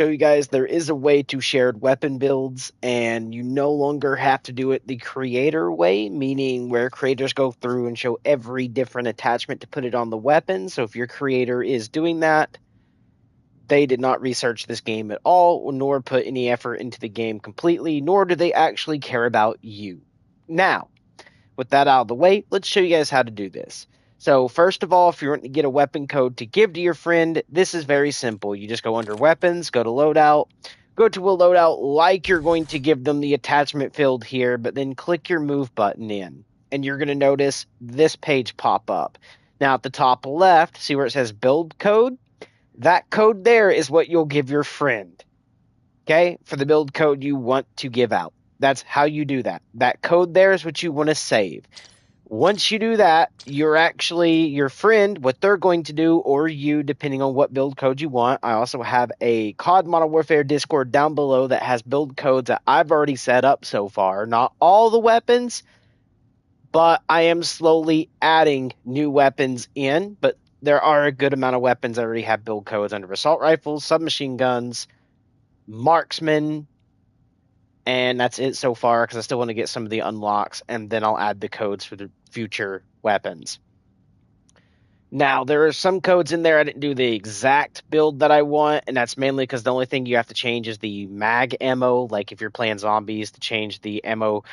show you guys there is a way to shared weapon builds, and you no longer have to do it the creator way, meaning where creators go through and show every different attachment to put it on the weapon. So if your creator is doing that, they did not research this game at all, nor put any effort into the game completely, nor do they actually care about you. Now, with that out of the way, let's show you guys how to do this. So first of all, if you want to get a weapon code to give to your friend, this is very simple. You just go under weapons, go to loadout, go to a loadout like you're going to give them the attachment field here, but then click your move button in, and you're going to notice this page pop up. Now at the top left, see where it says build code? That code there is what you'll give your friend, okay, for the build code you want to give out. That's how you do that. That code there is what you want to save. Once you do that, you're actually your friend, what they're going to do, or you, depending on what build code you want. I also have a COD Modern Warfare Discord down below that has build codes that I've already set up so far. Not all the weapons, but I am slowly adding new weapons in. But there are a good amount of weapons that already have build codes under assault rifles, submachine guns, marksman, and that's it so far because I still want to get some of the unlocks, and then I'll add the codes for the future weapons. Now, there are some codes in there I didn't do the exact build that I want, and that's mainly because the only thing you have to change is the mag ammo. Like if you're playing zombies, to change the ammo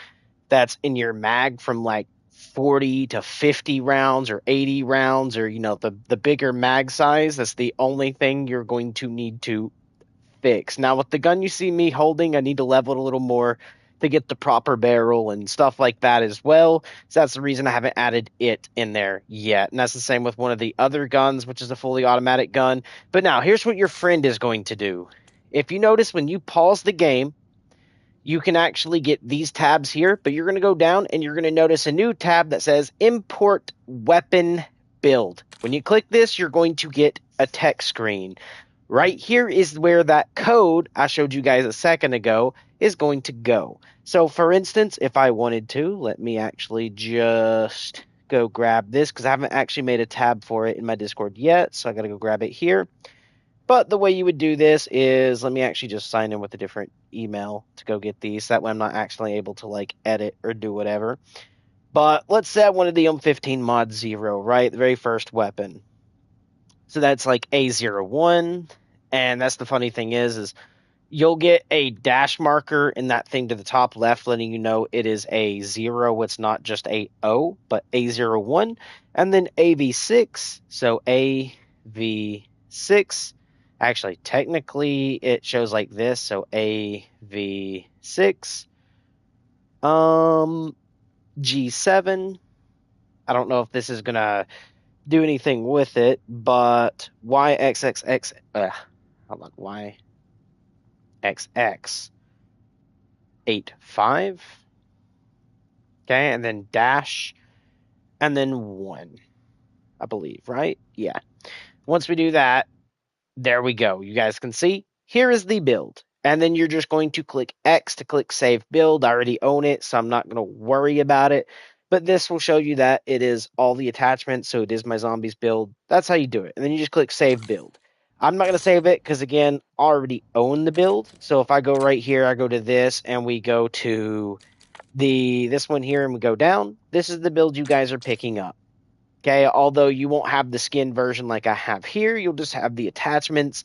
that's in your mag from like 40 to 50 rounds or 80 rounds, or the bigger mag size. That's the only thing you're going to need to fix. Now with the gun you see me holding, I need to level it a little more to get the proper barrel and stuff like that as well. So that's the reason I haven't added it in there yet. And that's the same with one of the other guns, which is a fully automatic gun. But now here's what your friend is going to do. If you notice, when you pause the game, you can actually get these tabs here, but you're going to go down and you're going to notice a new tab that says import weapon build. When you click this, you're going to get a text screen. Right here is where that code I showed you guys a second ago is going to go. So for instance, if I wanted to, let me actually just go grab this because I haven't actually made a tab for it in my Discord yet. So I got to go grab it here. But the way you would do this is, let me actually just sign in with a different email to go get these. That way I'm not actually able to like edit or do whatever. But let's say I wanted the M15 mod 0, right? The very first weapon. So that's like A01, and that's the funny thing is you'll get a dash marker in that thing to the top left letting you know it is a 0. It's not just a O, but A01, and then AV6, so AV6. Actually, technically it shows like this, so AV6, G7. I don't know if this is gonna do anything with it, but YXXX, hold on, YXX 85, okay, and then dash, and then 1, I believe, right? Yeah. Once we do that, there we go. You guys can see, here is the build. And then you're just going to click X to click Save Build. I already own it, so I'm not going to worry about it. But this will show you that it is all the attachments, so it is my zombies build. That's how you do it. And then you just click Save Build. I'm not going to save it because, again, I already own the build. So if I go right here, I go to this, and we go to this one here, and we go down. This is the build you guys are picking up. Okay, although you won't have the skin version like I have here, you'll just have the attachments.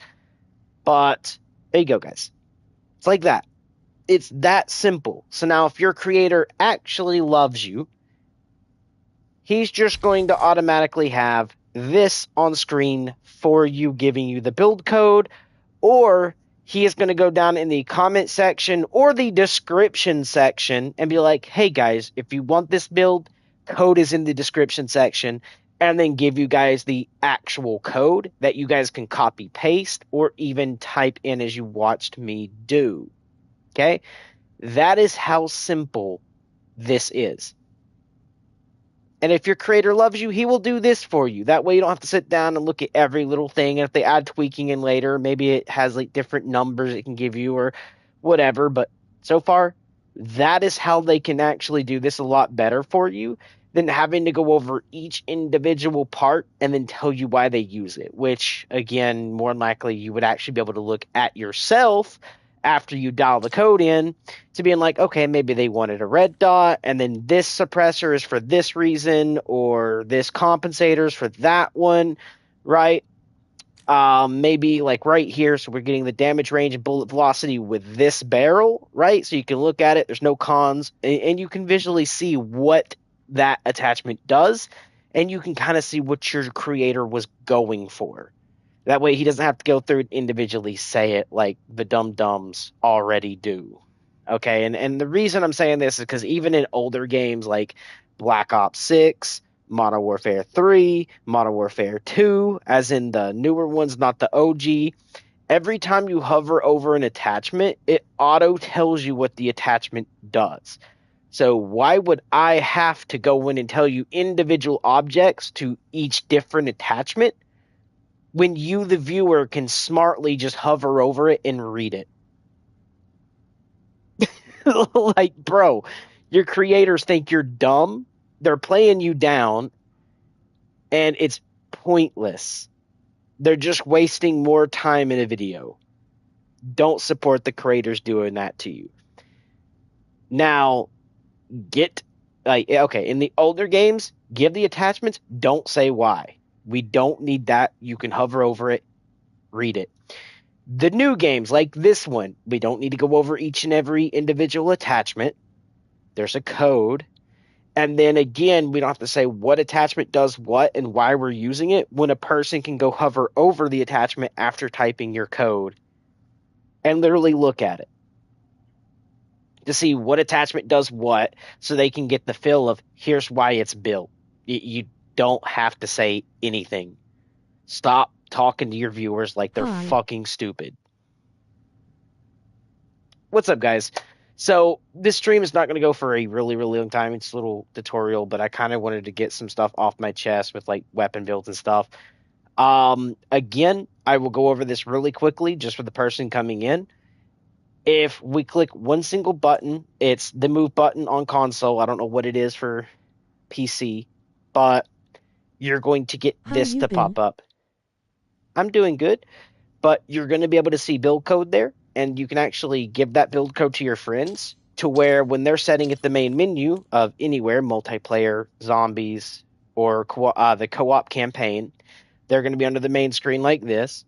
But there you go, guys. It's like that. It's that simple. So now if your creator actually loves you, he's just going to automatically have this on screen for you, giving you the build code, or he is going to go down in the comment section or the description section and be like, hey guys, if you want this build, code is in the description section, and then give you guys the actual code that you guys can copy paste or even type in as you watched me do. Okay? That is how simple this is. And if your creator loves you, he will do this for you. That way you don't have to sit down and look at every little thing. And if they add tweaking in later, maybe it has like different numbers it can give you or whatever. But so far, that is how they can actually do this a lot better for you. than having to go over each individual part and then tell you why they use it, which, again, more than likely you would actually be able to look at yourself after you dial the code in to being like, okay, maybe they wanted a red dot, and then this suppressor is for this reason, or this compensator is for that one, right? Maybe like right here, so we're getting the damage range and bullet velocity with this barrel, right? So you can look at it, there's no cons, and you can visually see what that attachment does, and you can kind of see what your creator was going for. That way he doesn't have to go through and individually say it like the dum-dums already do. Okay, and the reason I'm saying this is because even in older games like Black Ops 6, Modern Warfare 3, Modern Warfare 2, as in the newer ones, not the OG, every time you hover over an attachment, it auto tells you what the attachment does. So why would I have to go in and tell you individual objects to each different attachment when you, the viewer, can smartly just hover over it and read it? Like, bro, your creators think you're dumb. They're playing you down, and it's pointless. They're just wasting more time in a video. Don't support the creators doing that to you. Now, get like okay, in the older games, give the attachments, don't say why. We don't need that. You can hover over it, read it. The new games like this one, we don't need to go over each and every individual attachment. There's a code. And then again, we don't have to say what attachment does what and why we're using it when a person can go hover over the attachment after typing your code and literally look at it to see what attachment does what so they can get the feel of here's why it's built. You don't have to say anything. Stop talking to your viewers like they're fucking stupid. What's up, guys? So this stream is not going to go for a really, really long time. It's a little tutorial, but I kind of wanted to get some stuff off my chest with like weapon builds and stuff. Again, I will go over this really quickly just for the person coming in. If we click one single button, it's the move button on console. I don't know what it is for PC, but you're going to get this to pop up. I'm doing good, but you're going to be able to see build code there, and you can actually give that build code to your friends to where when they're setting at the main menu of anywhere, multiplayer, zombies, or the co-op campaign, they're going to be under the main screen like this,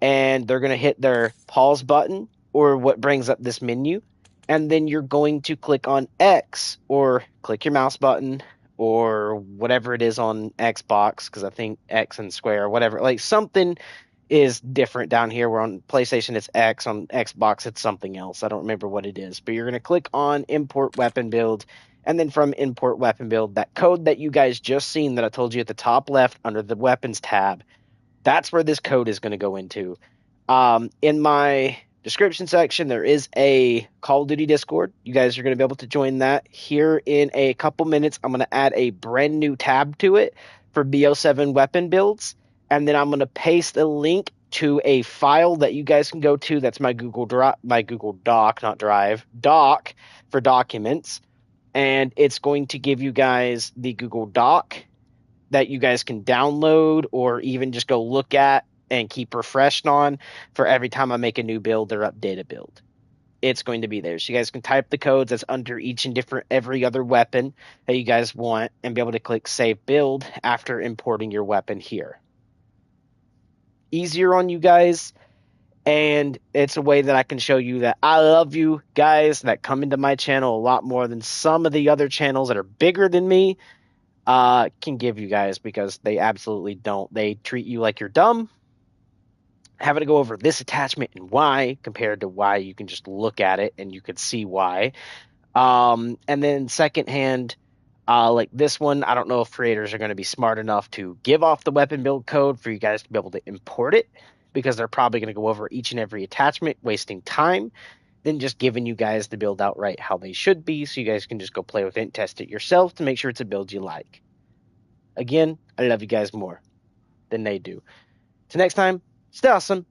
and they're going to hit their pause button or what brings up this menu, and then you're going to click on X or click your mouse button or whatever it is on Xbox, because I think X and square or whatever, like something is different down here. Where on PlayStation it's X, on Xbox it's something else. I don't remember what it is, but you're going to click on import weapon build, and then from import weapon build, that code that you guys just seen that I told you at the top left under the weapons tab, that's where this code is going to go into. In my description section, there is a Call of Duty Discord. You guys are going to be able to join that here in a couple minutes. I'm going to add a brand new tab to it for BO7 weapon builds, and then I'm going to paste a link to a file that you guys can go to. That's my Google Doc, not Drive, Doc for documents, and it's going to give you guys the Google Doc that you guys can download or even just go look at and keep refreshed on for every time I make a new build or update a build. It's going to be there. So you guys can type the codes that's under each and every other weapon that you guys want and be able to click save build after importing your weapon here. Easier on you guys, and it's a way that I can show you that I love you guys that come into my channel a lot more than some of the other channels that are bigger than me can give you guys, because they absolutely don't. They treat you like you're dumb, having to go over this attachment and why compared to why you can just look at it and you can see why. And then secondhand, like this one, I don't know if creators are going to be smart enough to give off the weapon build code for you guys to be able to import it, because they're probably going to go over each and every attachment, wasting time, than just giving you guys the build outright how they should be, so you guys can just go play with it and test it yourself to make sure it's a build you like. Again, I love you guys more than they do. Till next time, stay awesome.